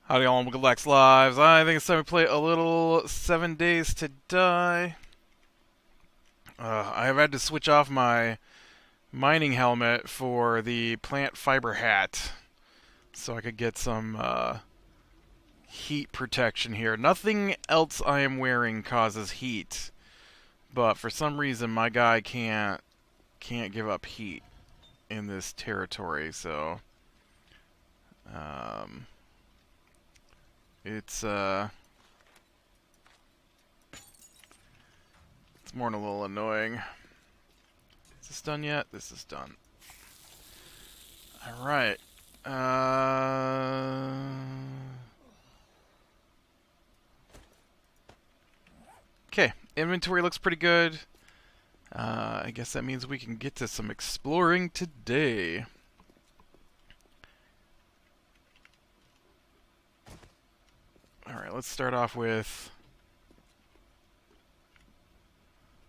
Howdy all, welcome to Lex Lives. I think it's time to play a little 7 Days to Die. I have had to switch off my mining helmet for the plant fiber hat so I could get some heat protection here. Nothing else I am wearing causes heat, but for some reason my guy can't give up heat in this territory, so it's more than a little annoying. Is this done yet? This is done. Alright. Okay, inventory looks pretty good. I guess that means we can get to some exploring today. Alright, let's start off with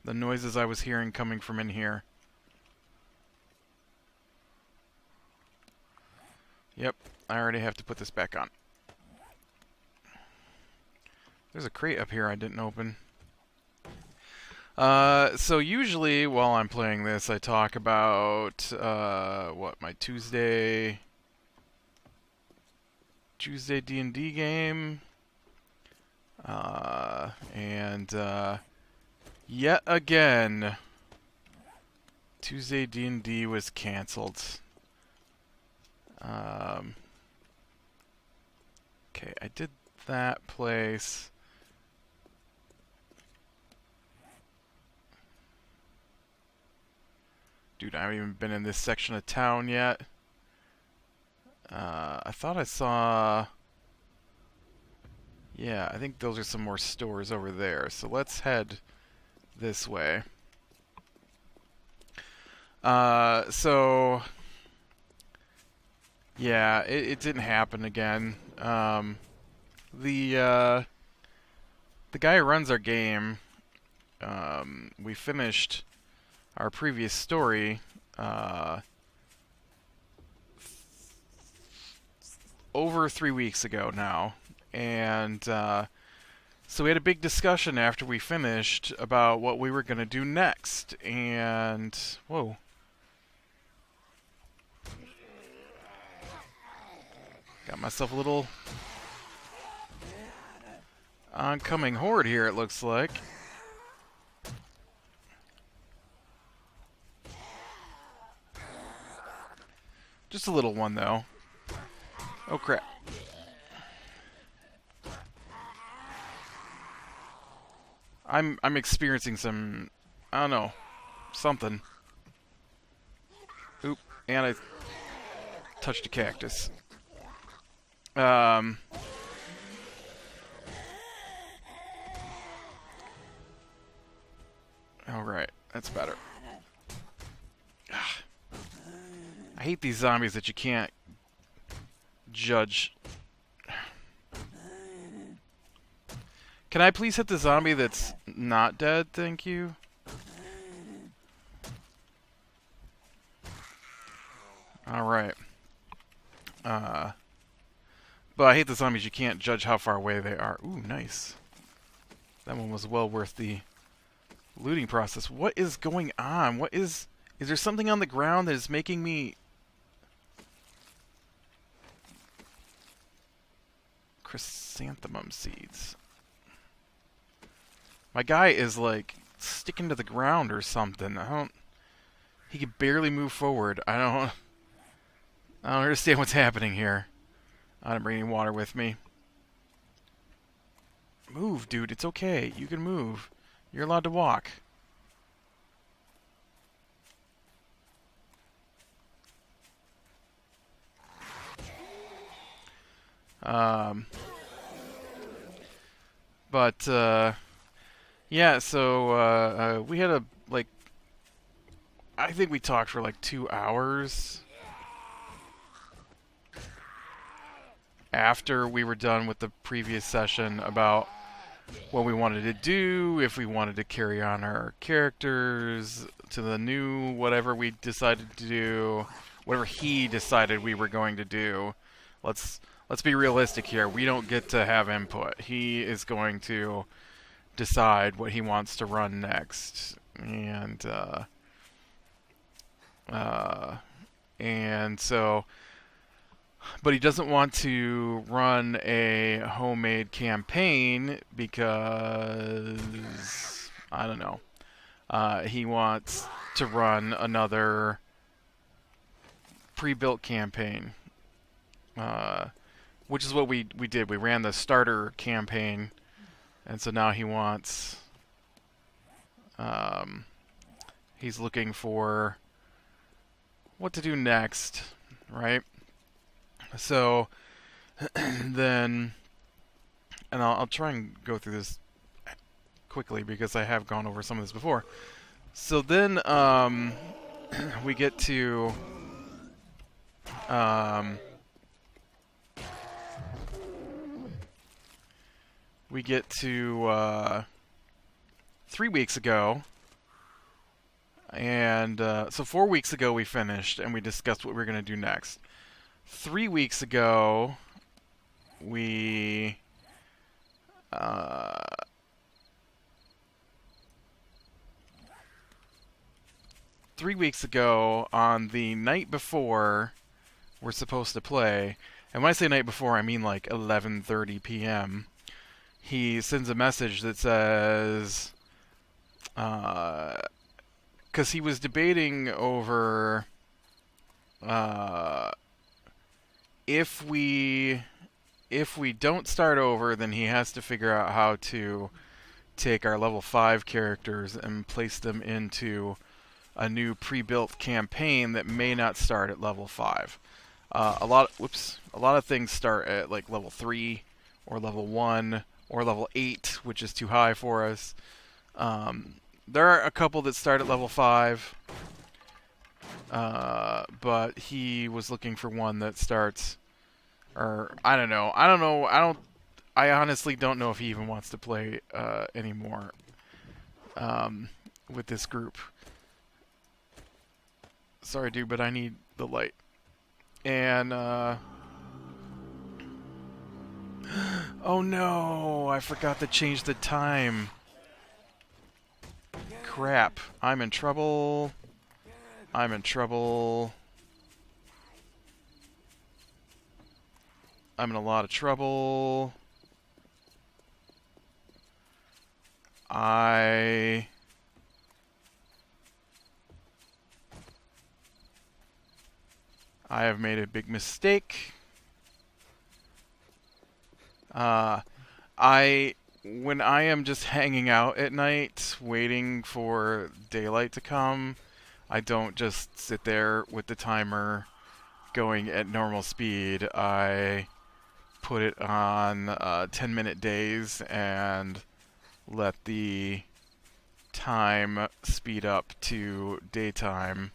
the noises I was hearing coming from in here. Yep, I already have to put this back on. There's a crate up here I didn't open. So usually while I'm playing this, I talk about, my Tuesday D&D game. Yet again, Tuesday D&D was canceled. Okay, I did that place. Dude, I haven't even been in this section of town yet. I thought I saw... Yeah, I think those are some more stores over there. So let's head this way. Yeah, it didn't happen again. The guy who runs our game, we finished our previous story over 3 weeks ago now, and so we had a big discussion after we finished about what we were going to do next, and whoa. Got myself a little oncoming horde here, it looks like. Just a little one, though. Oh, crap. I'm experiencing some, I don't know, something. Oop, and I touched a cactus. Alright, that's better. I hate these zombies that you can't judge. Can I please hit the zombie that's not dead? Thank you. Alright. But I hate the zombies you can't judge how far away they are. Ooh, nice. That one was well worth the looting process. What is going on? What is there something on the ground that is making me... Chrysanthemum seeds. My guy is like sticking to the ground or something. He can barely move forward. I don't understand what's happening here. I didn't bring any water with me. Move, dude. It's okay. You can move. You're allowed to walk. Yeah, so, we had I think we talked for like 2 hours after we were done with the previous session about what we wanted to do, if we wanted to carry on our characters to the new whatever we decided to do, whatever he decided we were going to do. Let's let's be realistic here. We don't get to have input. He is going to decide what he wants to run next, uh, and so, but he doesn't want to run a homemade campaign because I don't know. He wants to run another pre-built campaign, which is what we did. We ran the starter campaign, and so now he wants. He's looking for what to do next, right? So then, and I'll try and go through this quickly because I have gone over some of this before. So then we get to we get to 3 weeks ago, and so 4 weeks ago we finished and we discussed what we were going to do next. 3 weeks ago we 3 weeks ago, on the night before we're supposed to play, and when I say night before, I mean like 11:30 p.m., he sends a message that says, because he was debating over if we don't start over, then he has to figure out how to take our level 5 characters and place them into a new pre-built campaign that may not start at level 5. A lot of things start at like level 3 or level 1 or level 8, which is too high for us. There are a couple that start at level 5, but he was looking for one that starts, or I honestly don't know if he even wants to play anymore with this group. Sorry, dude, but I need the light. And, oh no, I forgot to change the time. Crap, I'm in trouble. I'm in trouble. I'm in a lot of trouble. I have made a big mistake. When I am just hanging out at night waiting for daylight to come, I don't just sit there with the timer going at normal speed. I put it on 10-minute days and let the time speed up to daytime.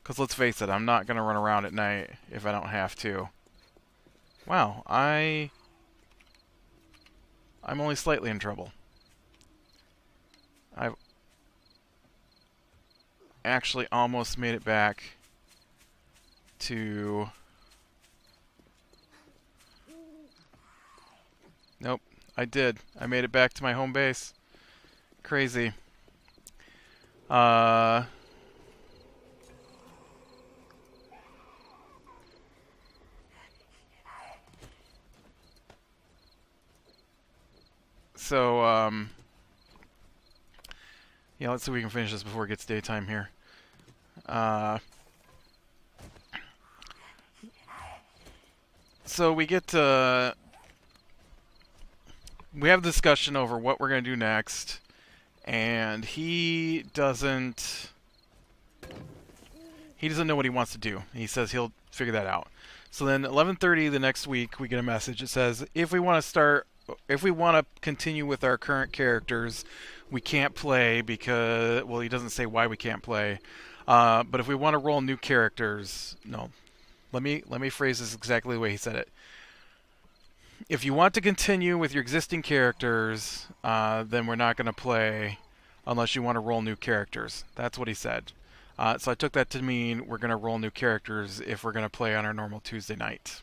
Because let's face it, I'm not going to run around at night if I don't have to. Wow, I'm only slightly in trouble. I've actually almost made it back to... Nope, I did. I made it back to my home base. Crazy. So, yeah, let's see if we can finish this before it gets daytime here. So we get to... We have a discussion over what we're going to do next, and he doesn't know what he wants to do. He says he'll figure that out. So then 11:30 the next week, we get a message that says if we want to continue with our current characters, we can't play because, well, he doesn't say why we can't play. But if we want to roll new characters, no. Let me phrase this exactly the way he said it. If you want to continue with your existing characters, then we're not going to play unless you want to roll new characters. That's what he said. So I took that to mean we're going to roll new characters if we're going to play on our normal Tuesday night.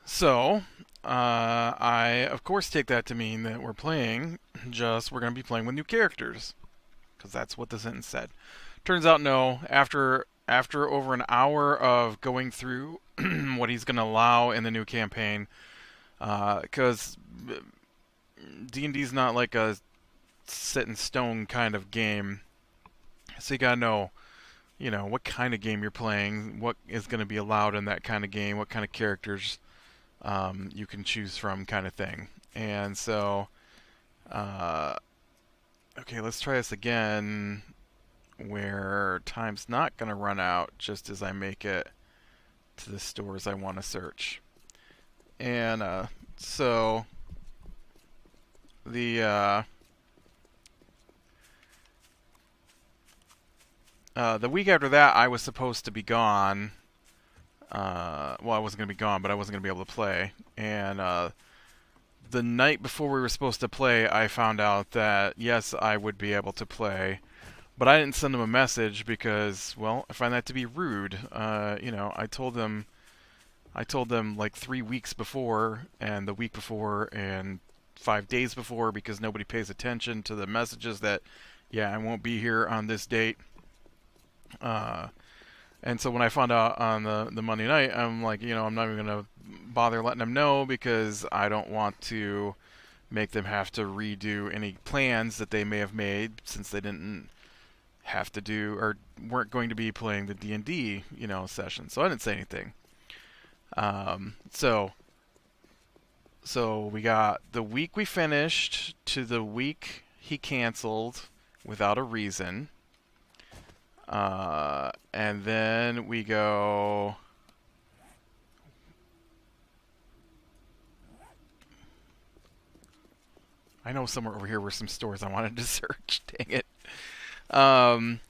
So, I of course take that to mean that we're going to be playing with new characters, because that's what the sentence said. Turns out no. After over an hour of going through what he's going to allow in the new campaign, because D&D's not like a set in stone kind of game, so you gotta know, what kind of game you're playing, what is going to be allowed in that kind of game, what kind of characters you can choose from, kind of thing. And so, uh, okay, let's try this again, where time's not going to run out just as I make it to the stores I want to search. And so the week after that, I was supposed to be gone. Well, I wasn't going to be gone, but I wasn't going to be able to play. And the night before we were supposed to play, I found out that yes, I would be able to play, but I didn't send them a message because, well, I find that to be rude. I told them like 3 weeks before, and the week before, and 5 days before, because nobody pays attention to the messages that, yeah, I won't be here on this date. Uh, and so when I found out on the Monday night, I'm like, I'm not even going to bother letting them know, because I don't want to make them have to redo any plans that they may have made, since they didn't have to do or weren't going to be playing the D&D, session. So I didn't say anything. So we got the week we finished to the week he canceled without a reason. And then we go. I know somewhere over here were some stores I wanted to search. Dang it. And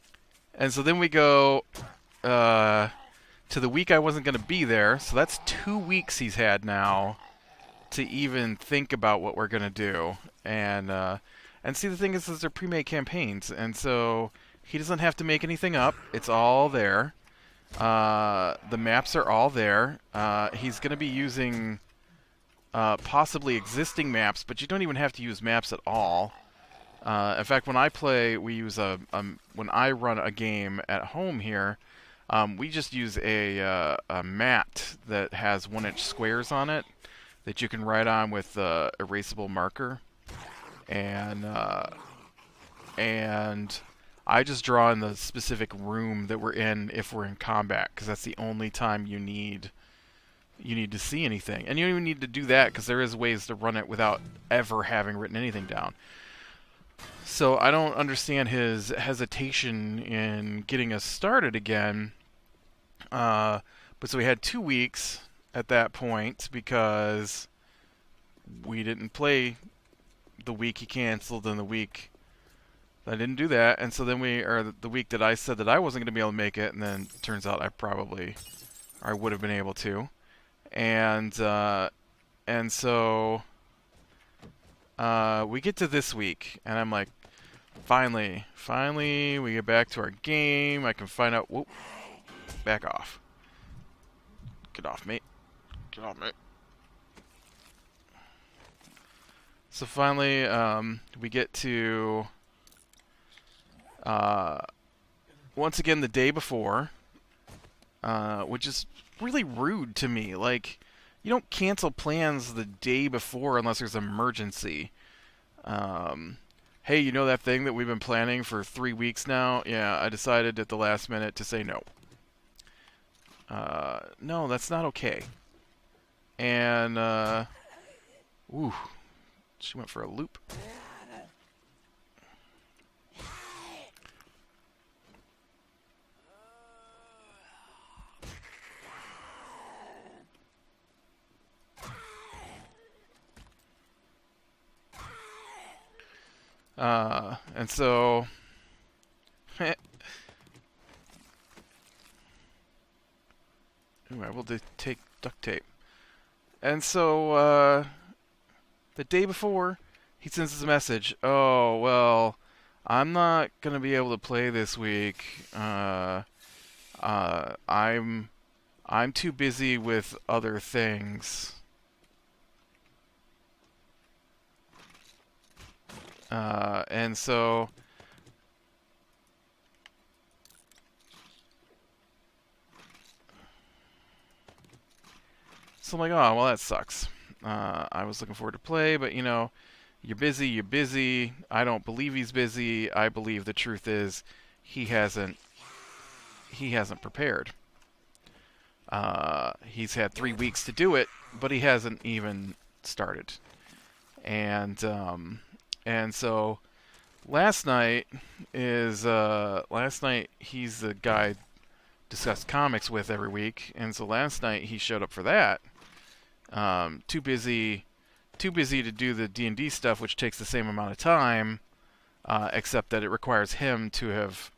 so then we go to the week I wasn't going to be there. So that's 2 weeks he's had now to even think about what we're going to do. And see, the thing is they're pre-made campaigns, and so he doesn't have to make anything up. It's all there. The maps are all there. He's going to be using possibly existing maps, but you don't even have to use maps at all. In fact, when I play, we use when I run a game at home here, we just use a mat that has 1-inch squares on it that you can write on with erasable marker, and I just draw in the specific room that we're in if we're in combat, because that's the only time you need to see anything. And you don't even need to do that, because there is ways to run it without ever having written anything down. So I don't understand his hesitation in getting us started again. But so we had 2 weeks at that point, because we didn't play the week he canceled and the week I didn't do that. And so then the week that I said that I wasn't going to be able to make it, and then it turns out I would have been able to. And so we get to this week, and I'm like, finally, we get back to our game. I can find out. Whoop, back off. Get off, mate. Get off, mate. So finally, we get to once again the day before, which is really rude to me. Like, you don't cancel plans the day before unless there's an emergency. Hey, you know that thing that we've been planning for 3 weeks now? Yeah, I decided at the last minute to say no. No, that's not okay. And, ooh, she went for a loop. And so, ooh, I will take duct tape. And so, the day before, he sends us a message. Oh, well, I'm not gonna be able to play this week. I'm too busy with other things. And so I'm like, oh, well, that sucks. I was looking forward to play, but you're busy, you're busy. I don't believe he's busy. I believe the truth is he hasn't prepared. He's had 3 weeks to do it, but he hasn't even started. And so last night he's the guy I discuss comics with every week, and so last night he showed up for that. Too busy to do the D&D stuff, which takes the same amount of time, except that it requires him to have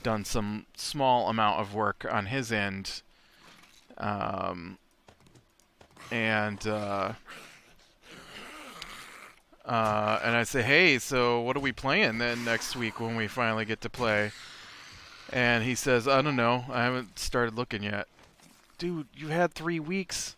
done some small amount of work on his end. And I say, hey, so what are we playing then next week when we finally get to play? And he says, I don't know. I haven't started looking yet. Dude, you had 3 weeks.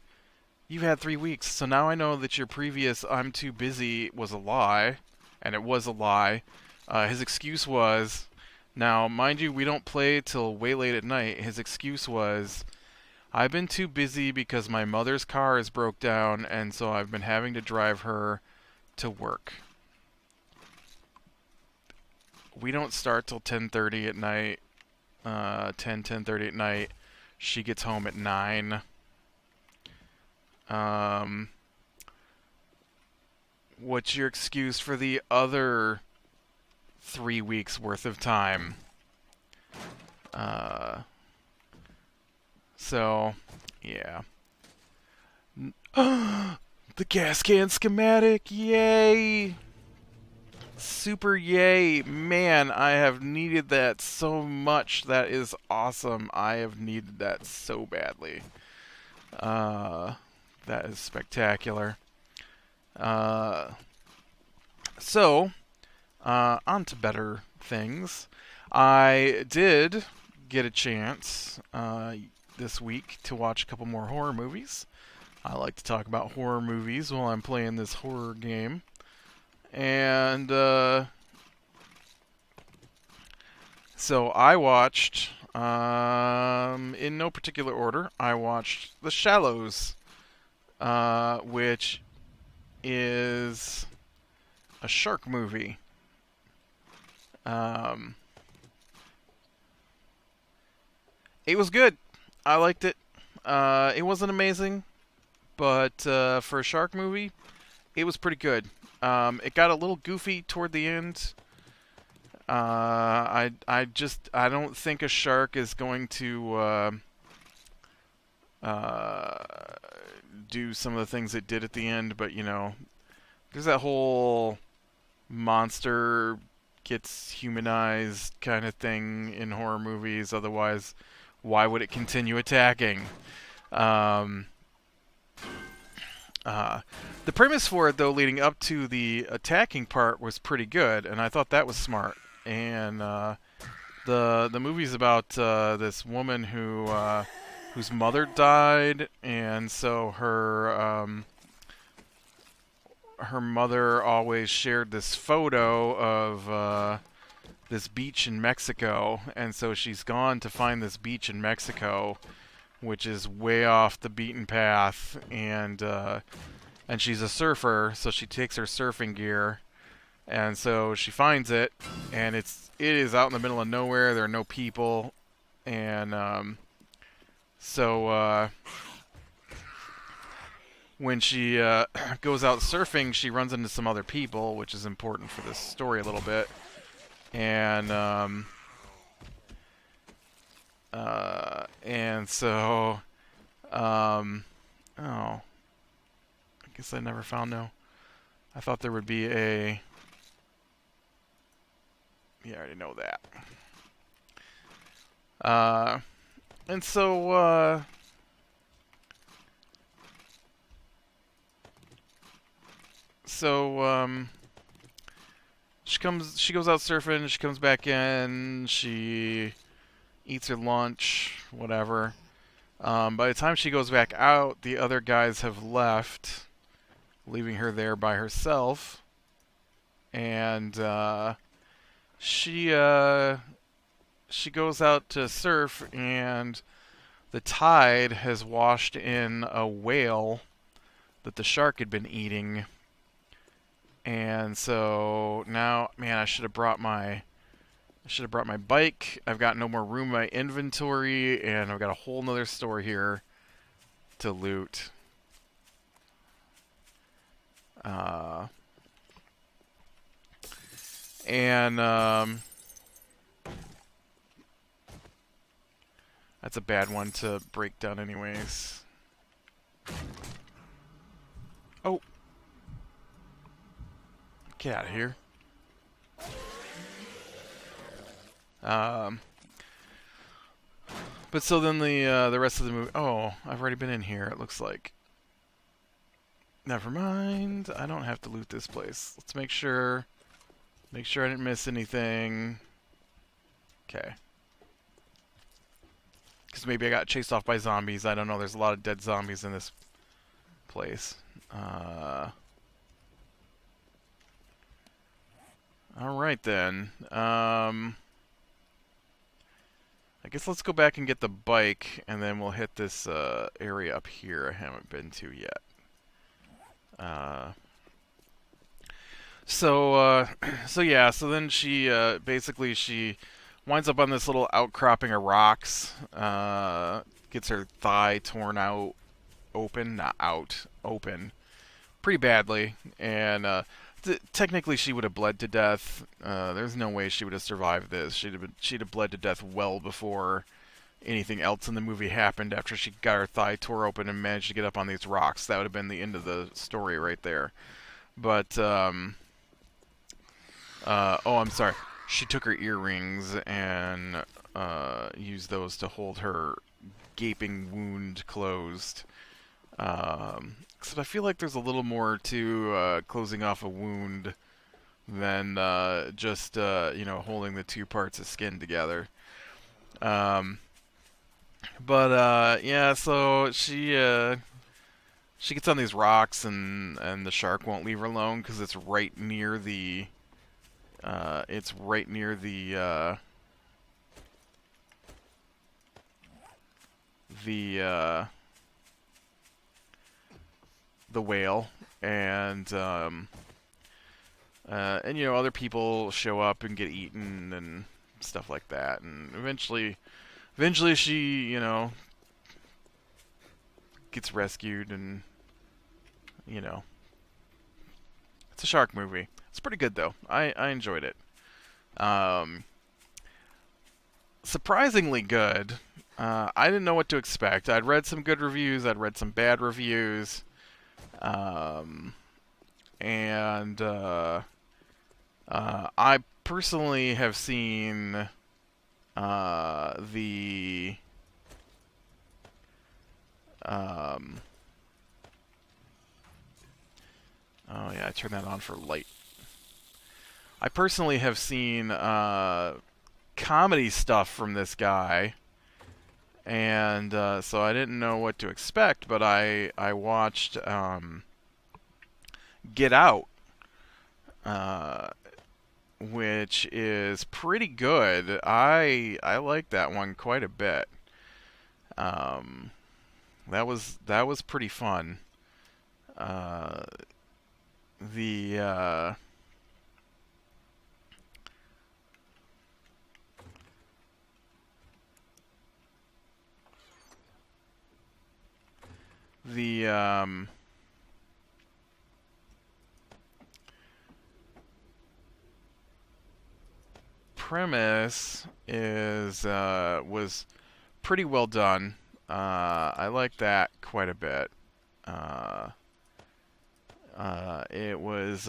You've had 3 weeks. So now I know that your previous I'm too busy was a lie. And it was a lie. His excuse was, now, mind you, we don't play till way late at night. His excuse was, I've been too busy because my mother's car is broke down, and so I've been having to drive her to work. We don't start till 10:30 at night. 10:30 at night. She gets home at 9. What's your excuse for the other 3 weeks worth of time? So, yeah. The gas can schematic! Yay! Super yay! Man, I have needed that so much. That is awesome. I have needed that so badly. That is spectacular. So, on to better things. I did get a chance this week to watch a couple more horror movies. I like to talk about horror movies while I'm playing this horror game. And so I watched, in no particular order, I watched The Shallows, which is a shark movie. It was good. I liked it. It wasn't amazing, but for a shark movie, it was pretty good. It got a little goofy toward the end. I don't think a shark is going to do some of the things it did at the end, but there's that whole monster gets humanized kind of thing in horror movies. Otherwise, why would it continue attacking? The premise for it, though, leading up to the attacking part was pretty good, and I thought that was smart. And the movie's about this woman whose mother died, and so her mother always shared this photo of this beach in Mexico, and so she's gone to find this beach in Mexico, which is way off the beaten path, and she's a surfer, so she takes her surfing gear, and so she finds it, and it is out in the middle of nowhere. There are no people, and so when she goes out surfing, she runs into some other people, which is important for this story a little bit, and so oh, I guess I never found no. I thought there would be a. Yeah, I already know that. And so she goes out surfing. She comes back in. She eats her lunch, whatever. By the time she goes back out, the other guys have left, leaving her there by herself. and she goes out to surf, and the tide has washed in a whale that the shark had been eating. And so now, man, I should have brought my bike. I've got no more room in my inventory, and I've got a whole nother store here to loot. Uh, and That's a bad one to break down anyways. Oh. Get out of here. But so then the rest of the movie... Oh, I've already been in here, it looks like. Never mind. I don't have to loot this place. Let's make sure I didn't miss anything. Okay. Because maybe I got chased off by zombies. I don't know. There's a lot of dead zombies in this place. Alright then. I guess let's go back and get the bike, and then we'll hit this area up here I haven't been to yet. So then she basically she winds up on this little outcropping of rocks, gets her thigh torn out, open, pretty badly, and technically she would have bled to death. There's no way she would have survived this. She'd have bled to death well before anything else in the movie happened. After she got her thigh tore open and managed to get up on these rocks, that would have been the end of the story right there. But I'm sorry. She took her earrings and used those to hold her gaping wound closed. Except I feel like there's a little more to closing off a wound than just holding the two parts of skin together. So she gets on these rocks, and the shark won't leave her alone because it's right near the whale, and other people show up and get eaten and stuff like that, and eventually she gets rescued, and it's a shark movie. It's pretty good though. I enjoyed it. Surprisingly good. I didn't know what to expect. I'd read some good reviews. I'd read some bad reviews. I personally have seen the oh yeah, I turned that on for light. I personally have seen comedy stuff from this guy, and so I didn't know what to expect, but I watched Get Out, which is pretty good. I like that one quite a bit. That was pretty fun. The premise was pretty well done. I like that quite a bit. It was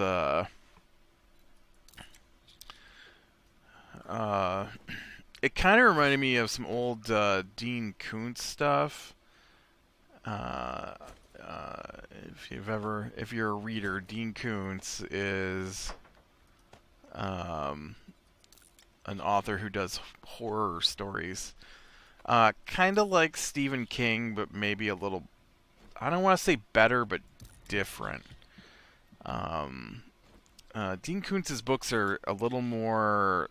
it kind of reminded me of some old Dean Koontz stuff. If you're a reader, Dean Koontz is an author who does horror stories. Kind of like Stephen King, but maybe a little, I don't want to say better, but different. Dean Koontz's books are a little more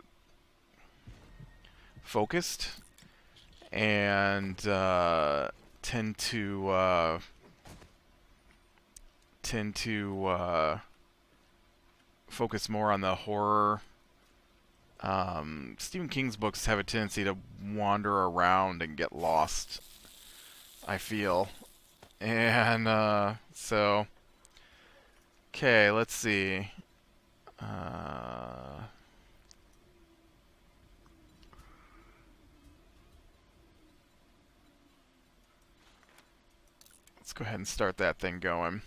focused and tend to focus more on the horror. Stephen King's books have a tendency to wander around and get lost, I feel. And so, okay, let's see. Let's go ahead and start that thing going.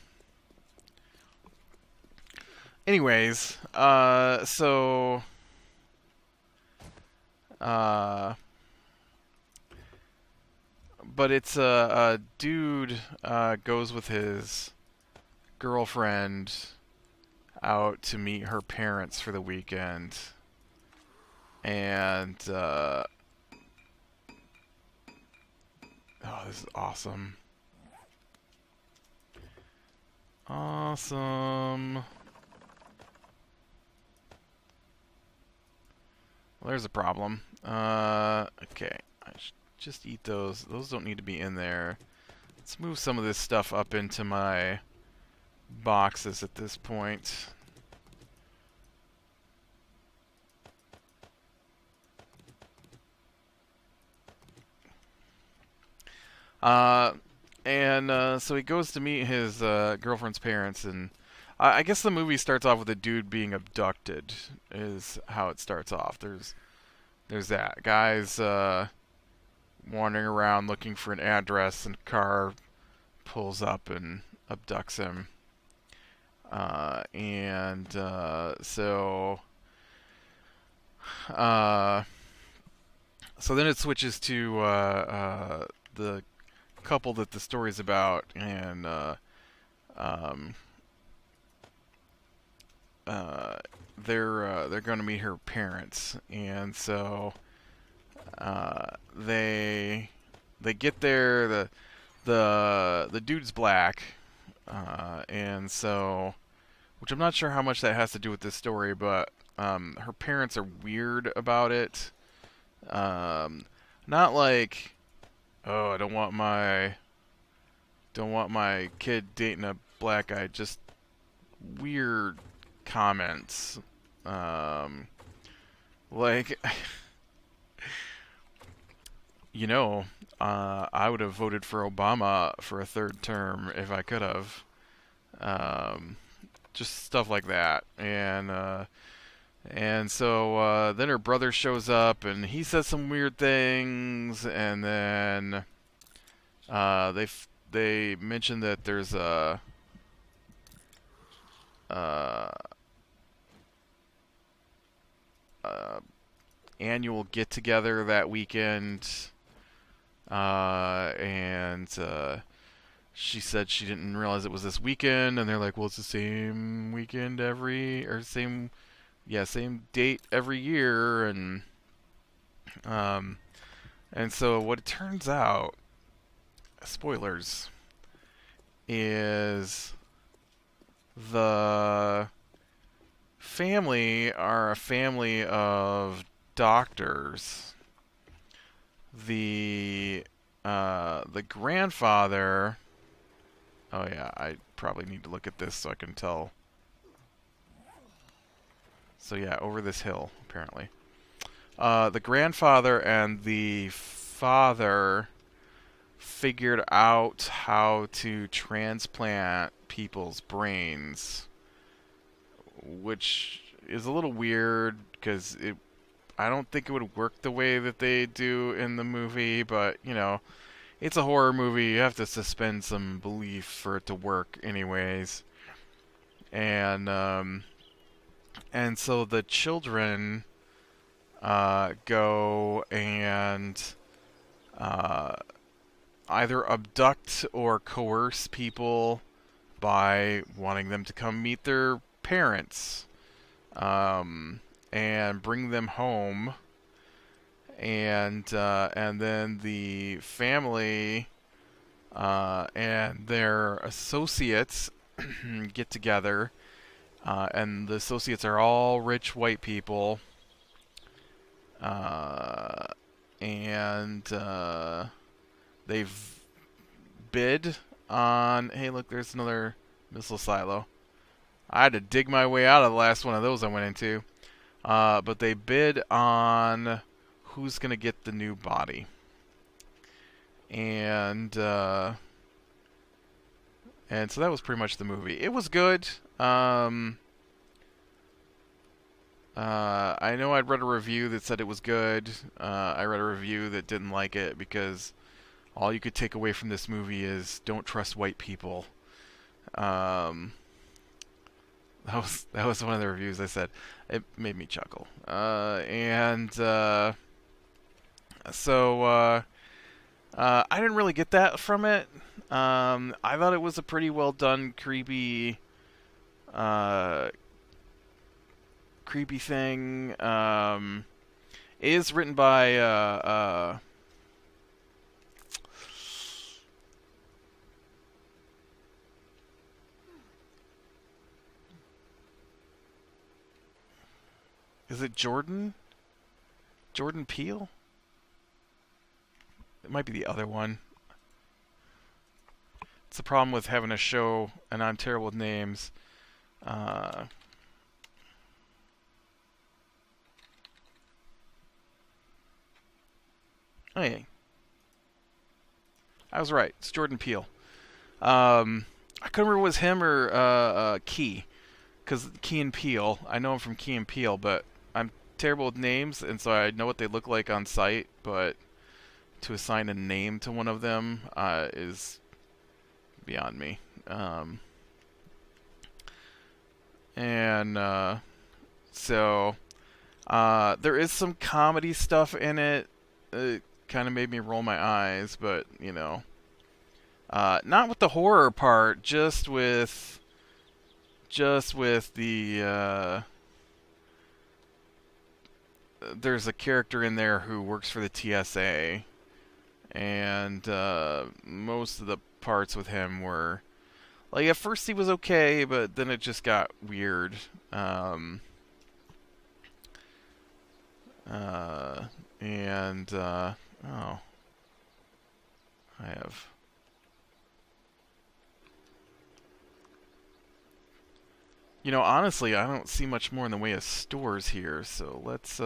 Anyways, but it's a dude goes with his girlfriend out to meet her parents for the weekend, and oh, this is awesome. Awesome. Well, there's a problem. Okay. I should just eat those. Those don't need to be in there. Let's move some of this stuff up into my boxes at this point. So he goes to meet his girlfriend's parents, and I guess the movie starts off with a dude being abducted, is how it starts off. There's that. Guy's wandering around looking for an address, and a car pulls up and abducts him. So then it switches to the couple that the story's about, and they're going to meet her parents, and so they get there. The dude's black, and so, which I'm not sure how much that has to do with this story, but her parents are weird about it. Not like, oh, I don't want my kid dating a black guy. Just weird comments. Like, I would have voted for Obama for a third term if I could have. Just stuff like that. And so then her brother shows up, and he says some weird things, and then they mention that there's a annual get together that weekend, and she said she didn't realize it was this weekend, and they're like, well, it's the same weekend same date every year, and so what it turns out, spoilers, is the family are a family of doctors. The grandfather. Oh yeah, I probably need to look at this so I can tell. So yeah, over this hill, apparently. The grandfather and the father figured out how to transplant people's brains, which is a little weird because I don't think it would work the way that they do in the movie, but it's a horror movie. You have to suspend some belief for it to work anyways. And so the children go and either abduct or coerce people by wanting them to come meet their parents, and bring them home, and then the family and their associates get together and the associates are all rich white people. And they've bid on... Hey, look, there's another missile silo. I had to dig my way out of the last one of those I went into. But they bid on who's going to get the new body. And so that was pretty much the movie. It was good. I know I'd read a review that said it was good. I read a review that didn't like it because all you could take away from this movie is don't trust white people. That was one of the reviews I said. It made me chuckle. So I didn't really get that from it. I thought it was a pretty well done, creepy thing. It is written by is it Jordan Peele? It might be the other one. It's the problem with having a show and I'm terrible with names. Hey, I was right. It's Jordan Peele. I couldn't remember if it was him or Key, because Key and Peele. I know him from Key and Peele, but I'm terrible with names, and so I know what they look like on sight. But to assign a name to one of them is beyond me. So there is some comedy stuff in it. It kind of made me roll my eyes, but you know, not with the horror part, just with the there's a character in there who works for the TSA, and most of the parts with him were like, at first he was okay, but then it just got weird. Oh, I have. You know, honestly, I don't see much more in the way of stores here, so let's,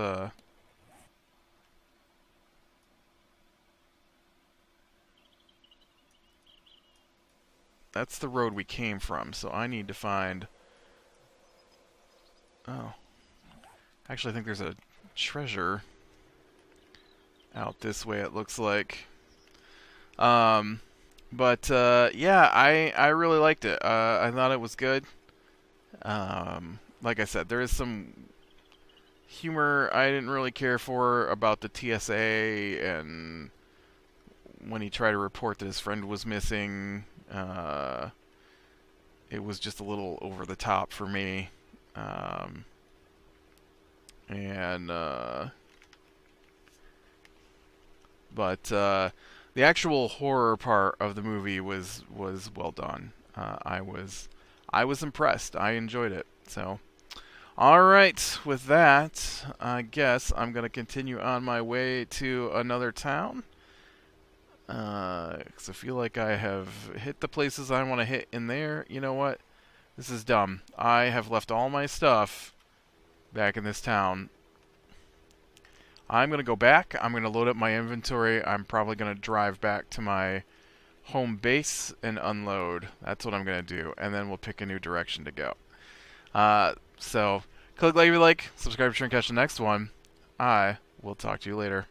that's the road we came from, so I need to find... Oh. Actually, I think there's a treasure out this way, it looks like. Yeah, I really liked it. I thought it was good. Like I said, there is some humor I didn't really care for about the TSA, and when he tried to report that his friend was missing, it was just a little over the top for me. But the actual horror part of the movie was well done. I was impressed. I enjoyed it. So, all right. With that, I guess I'm gonna continue on my way to another town. 'Cause I feel like I have hit the places I want to hit in there. You know what? This is dumb. I have left all my stuff back in this town. I'm going to go back. I'm going to load up my inventory. I'm probably going to drive back to my home base and unload. That's what I'm going to do. And then we'll pick a new direction to go. So, click like if you like. Subscribe to catch the next one. I will talk to you later.